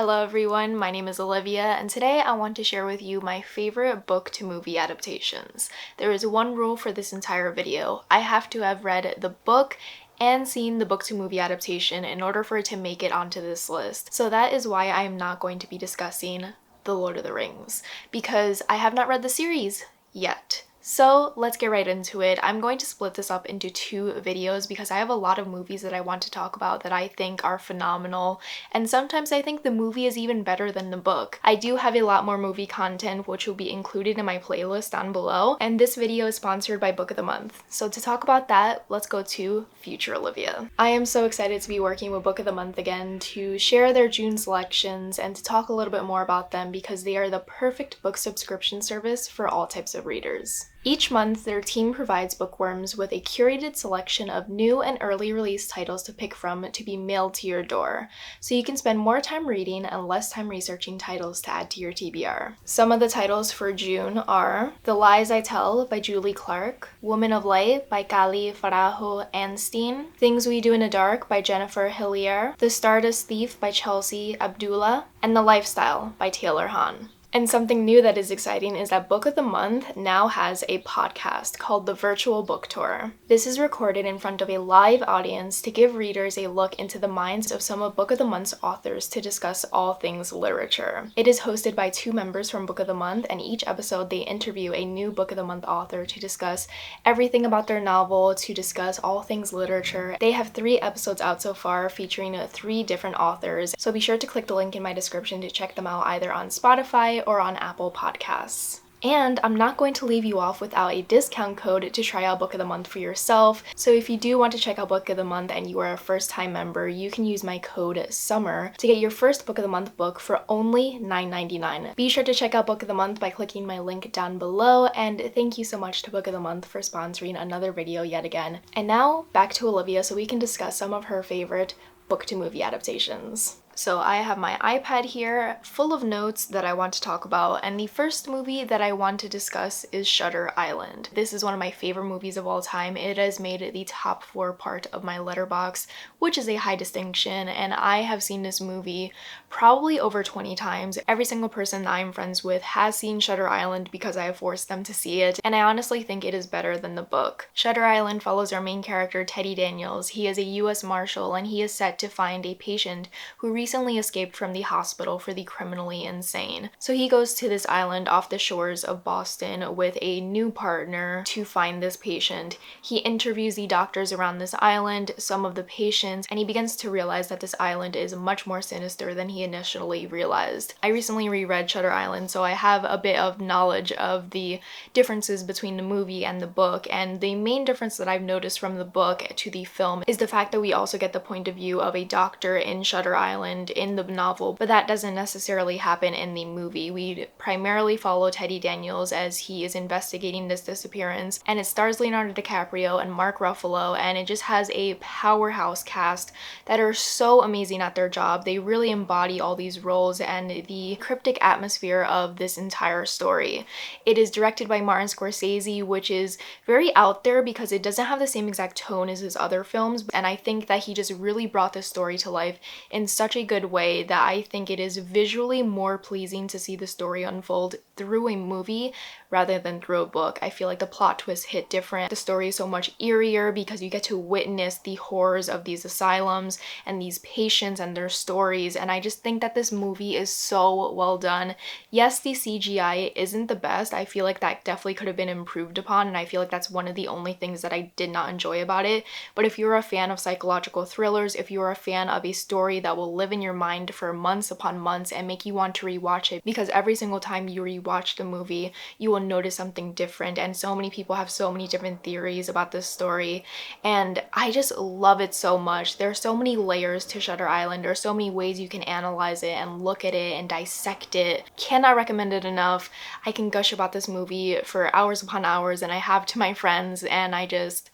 Hello everyone, my name is Olivia, and today I want to share with you my favorite book to movie adaptations. There is one rule for this entire video. I have to have read the book and seen the book to movie adaptation in order for it to make it onto this list. So that is why I am not going to be discussing The Lord of the Rings, because I have not read the series yet. So let's get right into it. I'm going to split this up into two videos because I have a lot of movies that I want to talk about that I think are phenomenal, and sometimes I think the movie is even better than the book. I do have a lot more movie content which will be included in my playlist down below, and this video is sponsored by Book of the Month. So to talk about that, let's go to Future Olivia. I am so excited to be working with Book of the Month again to share their June selections and to talk a little bit more about them because they are the perfect book subscription service for all types of readers. Each month, their team provides bookworms with a curated selection of new and early release titles to pick from to be mailed to your door, so you can spend more time reading and less time researching titles to add to your TBR. Some of the titles for June are The Lies I Tell by Julie Clark, Woman of Light by Kali Farajo Anstein, Things We Do in the Dark by Jennifer Hillier, The Stardust Thief by Chelsea Abdullah, and The Lifestyle by Taylor Hahn. And something new that is exciting is that Book of the Month now has a podcast called The Virtual Book Tour. This is recorded in front of a live audience to give readers a look into the minds of some of Book of the Month's authors to discuss all things literature. It is hosted by two members from Book of the Month, and each episode they interview a new Book of the Month author to discuss everything about their novel, to discuss all things literature. They have 3 episodes out so far featuring 3 different authors, so be sure to click the link in my description to check them out either on Spotify or on Apple Podcasts. And I'm not going to leave you off without a discount code to try out Book of the Month for yourself. So if you do want to check out Book of the Month and you are a first-time member, you can use my code SUMMER to get your first Book of the Month book for only $9.99. Be sure to check out Book of the Month by clicking my link down below, and thank you so much to Book of the Month for sponsoring another video yet again. And now, back to Olivia so we can discuss some of her favorite book to movie adaptations. So I have my iPad here full of notes that I want to talk about, and the first movie that I want to discuss is Shutter Island. This is one of my favorite movies of all time. It has made it the top 4 part of my letterbox, which is a high distinction, and I have seen this movie probably over 20 times. Every single person that I'm friends with has seen Shutter Island because I have forced them to see it, and I honestly think it is better than the book. Shutter Island follows our main character, Teddy Daniels. He is a U.S. Marshal, and he is set to find a patient who recently escaped from the hospital for the criminally insane. So he goes to this island off the shores of Boston with a new partner to find this patient. He interviews the doctors around this island, some of the patients, and he begins to realize that this island is much more sinister than he initially realized. I recently reread Shutter Island, so I have a bit of knowledge of the differences between the movie and the book, and the main difference that I've noticed from the book to the film is the fact that we also get the point of view of a doctor in Shutter Island in the novel, but that doesn't necessarily happen in the movie. We primarily follow Teddy Daniels as he is investigating this disappearance, and it stars Leonardo DiCaprio and Mark Ruffalo, and it just has a powerhouse cast that are so amazing at their job. They really embody all these roles and the cryptic atmosphere of this entire story. It is directed by Martin Scorsese, which is very out there because it doesn't have the same exact tone as his other films, and I think that he just really brought this story to life in such a good way that I think it is visually more pleasing to see the story unfold through a movie rather than through a book. I feel like the plot twists hit different. The story is so much eerier because you get to witness the horrors of these asylums and these patients and their stories, and I just think that this movie is so well done. Yes, the CGI isn't the best. I feel like that definitely could have been improved upon, and I feel like that's one of the only things that I did not enjoy about it. But if you're a fan of psychological thrillers, if you're a fan of a story that will live in your mind for months upon months and make you want to rewatch it, because every single time you rewatch the movie, you will notice something different, and so many people have so many different theories about this story, and I just love it so much. There are so many layers to Shutter Island. There are so many ways you can analyze it and look at it and dissect it. Cannot recommend it enough. I can gush about this movie for hours upon hours, and I have to my friends, and I just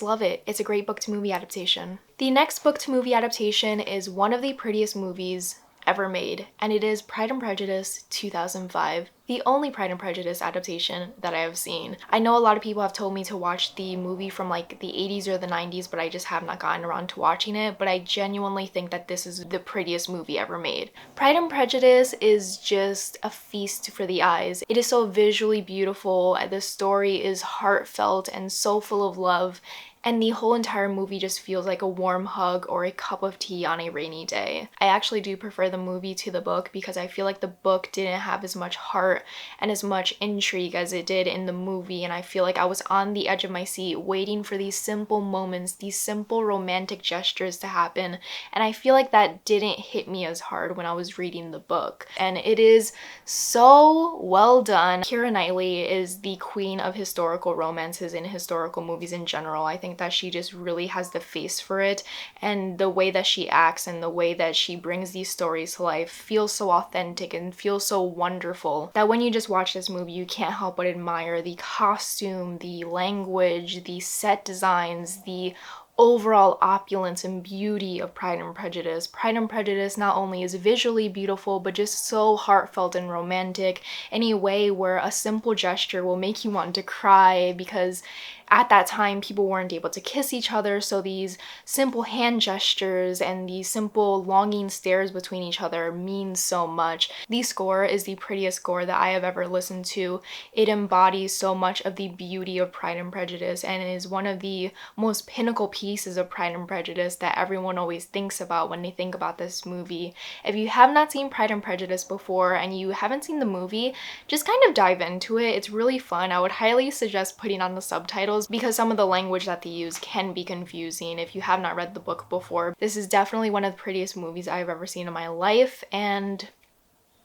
love it. It's a great book to movie adaptation. The next book to movie adaptation is one of the prettiest movies ever made, and it is Pride and Prejudice 2005, the only Pride and Prejudice adaptation that I have seen. I know a lot of people have told me to watch the movie from like the 80s or the 90s, but I just have not gotten around to watching it, but I genuinely think that this is the prettiest movie ever made. Pride and Prejudice is just a feast for the eyes. It is so visually beautiful, the story is heartfelt and so full of love, and the whole entire movie just feels like a warm hug or a cup of tea on a rainy day. I actually do prefer the movie to the book because I feel like the book didn't have as much heart and as much intrigue as it did in the movie, and I feel like I was on the edge of my seat waiting for these simple moments, these simple romantic gestures to happen, and I feel like that didn't hit me as hard when I was reading the book. And it is so well done. Keira Knightley is the queen of historical romances and historical movies in general. I think that she just really has the face for it, and the way that she acts and the way that she brings these stories to life feels so authentic and feels so wonderful that when you just watch this movie, you can't help but admire the costume, the language, the set designs, the overall opulence and beauty of Pride and Prejudice. Pride and Prejudice not only is visually beautiful, but just so heartfelt and romantic in a way where a simple gesture will make you want to cry, because at that time people weren't able to kiss each other, so these simple hand gestures and these simple longing stares between each other mean so much. The score is the prettiest score that I have ever listened to. It embodies so much of the beauty of Pride and Prejudice, and is one of the most pinnacle pieces of Pride and Prejudice that everyone always thinks about when they think about this movie. If you have not seen Pride and Prejudice before and you haven't seen the movie, just kind of dive into it. It's really fun. I would highly suggest putting on the subtitles because some of the language that they use can be confusing if you have not read the book before. This is definitely one of the prettiest movies I've ever seen in my life, and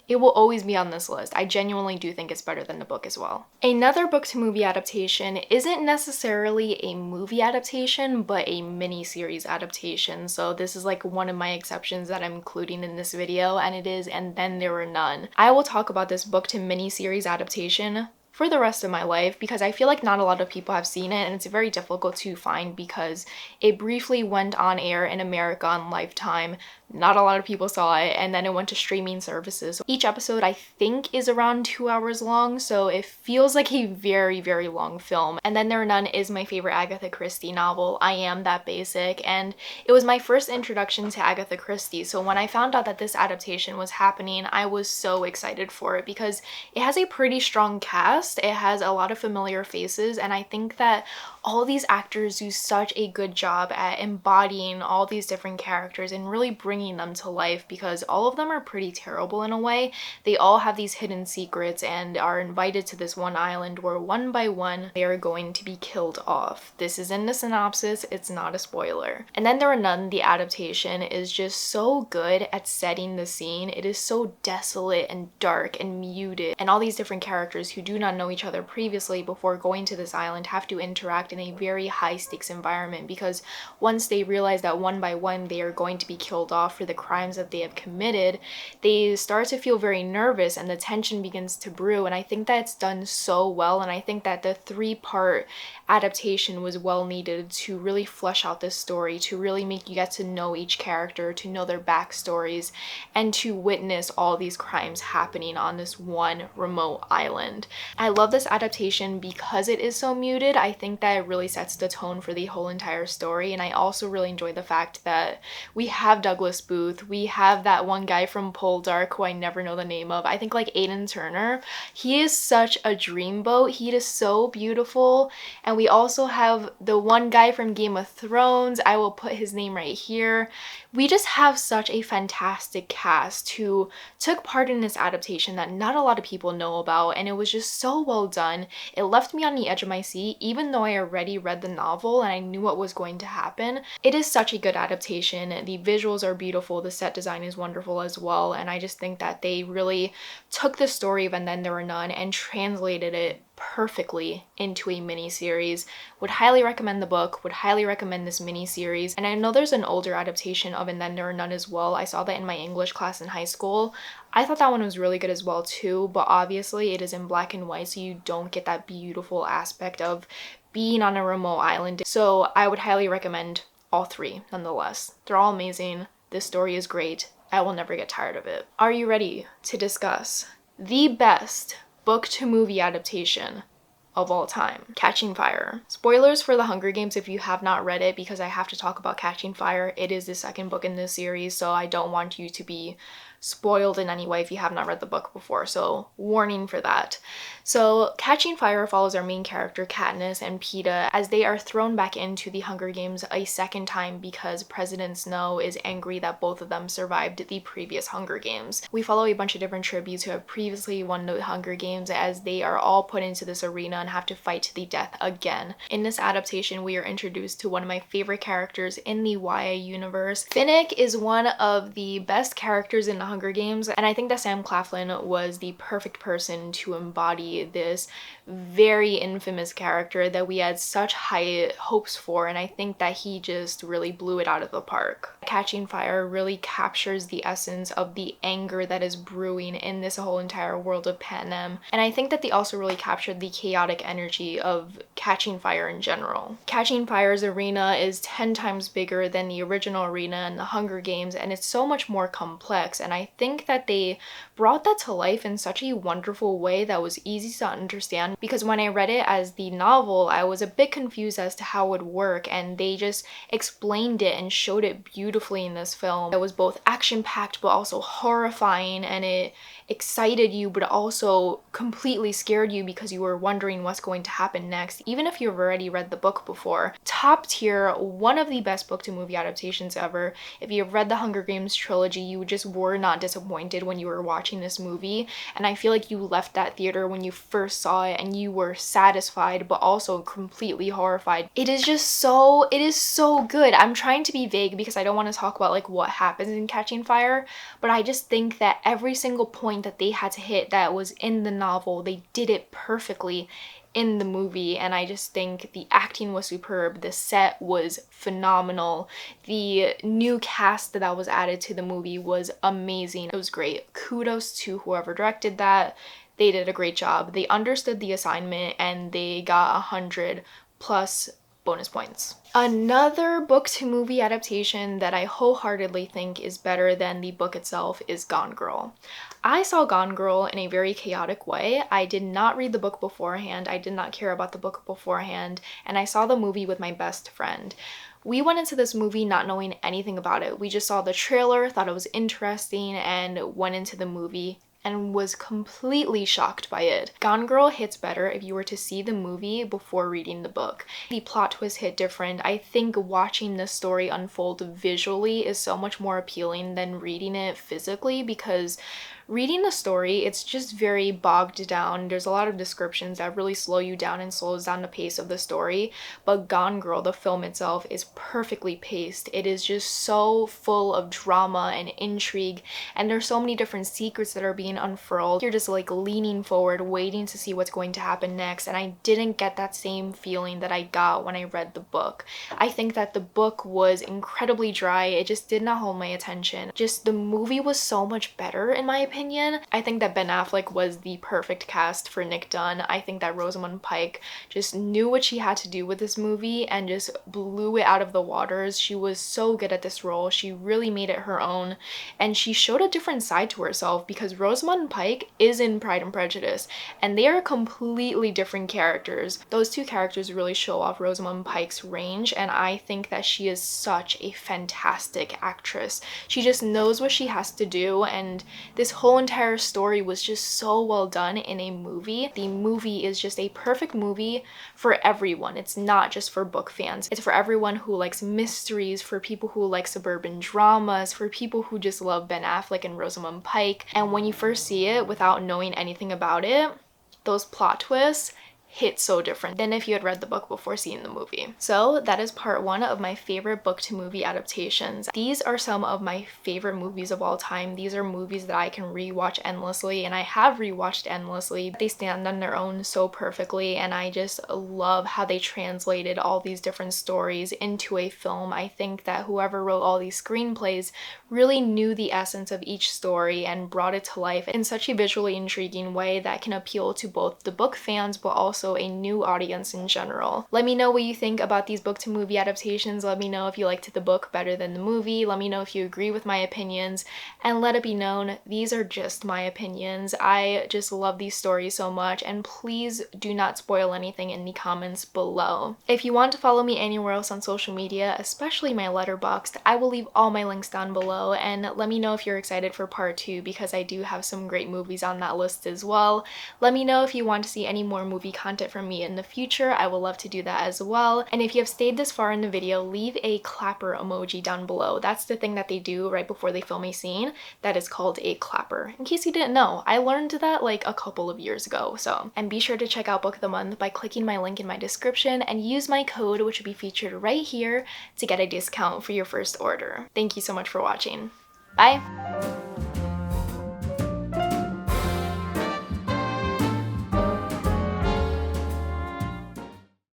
it will always be on this list. I genuinely do think it's better than the book as well. Another book to movie adaptation isn't necessarily a movie adaptation, but a mini-series adaptation. So this is like one of my exceptions that I'm including in this video, and it is And Then There Were None. I will talk about this book to mini-series adaptation for the rest of my life because I feel like not a lot of people have seen it, and it's very difficult to find because it briefly went on air in America on Lifetime. Not a lot of people saw it, and then it went to streaming services. Each episode I think is around 2 hours long, so it feels like a very, very long film. And Then There Were None is my favorite Agatha Christie novel. I Am That Basic, and it was my first introduction to Agatha Christie. So when I found out that this adaptation was happening, I was so excited for it because it has a pretty strong cast. It has a lot of familiar faces, and I think that all these actors do such a good job at embodying all these different characters and really bringing them to life, because all of them are pretty terrible in a way. They all have these hidden secrets and are invited to this one island where one by one they are going to be killed off. This is in the synopsis, it's not a spoiler. And Then There Were None, the adaptation, is just so good at setting the scene. It is so desolate and dark and muted, and all these different characters who do not know each other previously before going to this island have to interact in a very high stakes environment, because once they realize that one by one they are going to be killed off for the crimes that they have committed, they start to feel very nervous and the tension begins to brew. And I think that's done so well, and I think that the 3-part adaptation was well needed to really flesh out this story, to really make you get to know each character, to know their backstories, and to witness all these crimes happening on this one remote island. I love this adaptation because it is so muted. I think that it really sets the tone for the whole entire story, and I also really enjoy the fact that we have Douglas Booth, we have that one guy from Poldark who I never know the name of, I think like Aidan Turner. He is such a dreamboat, he is so beautiful. And we also have the one guy from Game of Thrones, I will put his name right here. We just have such a fantastic cast who took part in this adaptation that not a lot of people know about, and it was just so well done. It left me on the edge of my seat even though I already read the novel and I knew what was going to happen. It is such a good adaptation. The visuals are beautiful, the set design is wonderful as well, and I just think that they really took the story of And Then There Were None and translated it perfectly into a mini-series. Would highly recommend the book, would highly recommend this mini-series. And I know there's an older adaptation of And Then There Were None as well. I saw that in my English class in high school. I thought that one was really good as well too, but obviously it is in black and white, so you don't get that beautiful aspect of being on a remote island. So I would highly recommend all 3 nonetheless. They're all amazing. This story is great. I will never get tired of it. Are you ready to discuss the best book to movie adaptation of all time? Catching Fire. Spoilers for The Hunger Games if you have not read it, because I have to talk about Catching Fire. It is the second book in this series, so I don't want you to be spoiled in any way if you have not read the book before, so warning for that. So Catching Fire follows our main character Katniss and Peeta as they are thrown back into the Hunger Games a second time because President Snow is angry that both of them survived the previous Hunger Games. We follow a bunch of different tributes who have previously won the Hunger Games as they are all put into this arena and have to fight to the death again. In this adaptation, we are introduced to one of my favorite characters in the YA universe. Finnick is one of the best characters in the Hunger Games, and I think that Sam Claflin was the perfect person to embody this very infamous character that we had such high hopes for, and I think that he just really blew it out of the park. Catching Fire really captures the essence of the anger that is brewing in this whole entire world of Panem, and I think that they also really captured the chaotic energy of Catching Fire in general. Catching Fire's arena is 10 times bigger than the original arena in the Hunger Games, and it's so much more complex, and I think that they brought that to life in such a wonderful way that was easy to understand, because when I read it as the novel, I was a bit confused as to how it would work, and they just explained it and showed it beautifully in this film. It was both action-packed but also horrifying, and it excited you but also completely scared you because you were wondering what's going to happen next, even if you've already read the book before. Top tier, one of the best book to movie adaptations ever. If you've read the Hunger Games trilogy, you just were not disappointed when you were watching this movie, and I feel like you left that theater when you first saw it and you were satisfied but also completely horrified. It is so good. I'm trying to be vague because I don't want to talk about like what happens in Catching Fire, but I just think that every single point that they had to hit that was in the novel, they did it perfectly in the movie, and I just think the acting was superb, the set was phenomenal, the new cast that was added to the movie was amazing. It was great. Kudos to whoever directed that. They did a great job. They understood the assignment and they got 100 plus bonus points. Another book to movie adaptation that I wholeheartedly think is better than the book itself is Gone Girl. I saw Gone Girl in a very chaotic way. I did not read the book beforehand. I did not care about the book beforehand, and I saw the movie with my best friend. We went into this movie not knowing anything about it. We just saw the trailer, thought it was interesting, and went into the movie and was completely shocked by it. Gone Girl hits better if you were to see the movie before reading the book. The plot twist hit different. I think watching this story unfold visually is so much more appealing than reading it physically, because reading the story, it's just very bogged down. There's a lot of descriptions that really slow you down and slows down the pace of the story. But Gone Girl, the film itself, is perfectly paced. It is just so full of drama and intrigue, and there's so many different secrets that are being unfurled. You're just like leaning forward, waiting to see what's going to happen next, and I didn't get that same feeling that I got when I read the book. I think that the book was incredibly dry. It just did not hold my attention. Just the movie was so much better in my opinion. I think that Ben Affleck was the perfect cast for Nick Dunn. I think that Rosamund Pike just knew what she had to do with this movie and just blew it out of the waters. She was so good at this role. She really made it her own, and she showed a different side to herself, because Rosamund Pike is in Pride and Prejudice, and they are completely different characters. Those two characters really show off Rosamund Pike's range, and I think that she is such a fantastic actress. She just knows what she has to do, and this whole entire story was just so well done in a movie. The movie is just a perfect movie for everyone. It's not just for book fans. It's for everyone who likes mysteries, for people who like suburban dramas, for people who just love Ben Affleck and Rosamund Pike. And when you first see it without knowing anything about it, those plot twists hit so different than if you had read the book before seeing the movie. So that is part one of my favorite book to movie adaptations. These are some of my favorite movies of all time. These are movies that I can rewatch endlessly, and I have rewatched endlessly. They stand on their own so perfectly, and I just love how they translated all these different stories into a film. I think that whoever wrote all these screenplays really knew the essence of each story and brought it to life in such a visually intriguing way that can appeal to both the book fans but also also a new audience in general. Let me know what you think about these book to movie adaptations. Let me know if you liked the book better than the movie. Let me know if you agree with my opinions, and let it be known these are just my opinions. I just love these stories so much, and please do not spoil anything in the comments below. If you want to follow me anywhere else on social media, especially my Letterboxd, I will leave all my links down below, and let me know if you're excited for part 2 because I do have some great movies on that list as well. Let me know if you want to see any more movie content from me in the future. I would love to do that as well. And if you have stayed this far in the video, leave a clapper emoji down below. That's the thing that they do right before they film a scene. That is called a clapper. In case you didn't know, I learned that like a couple of years ago. So, and be sure to check out Book of the Month by clicking my link in my description and use my code, which will be featured right here, to get a discount for your first order. Thank you so much for watching. Bye!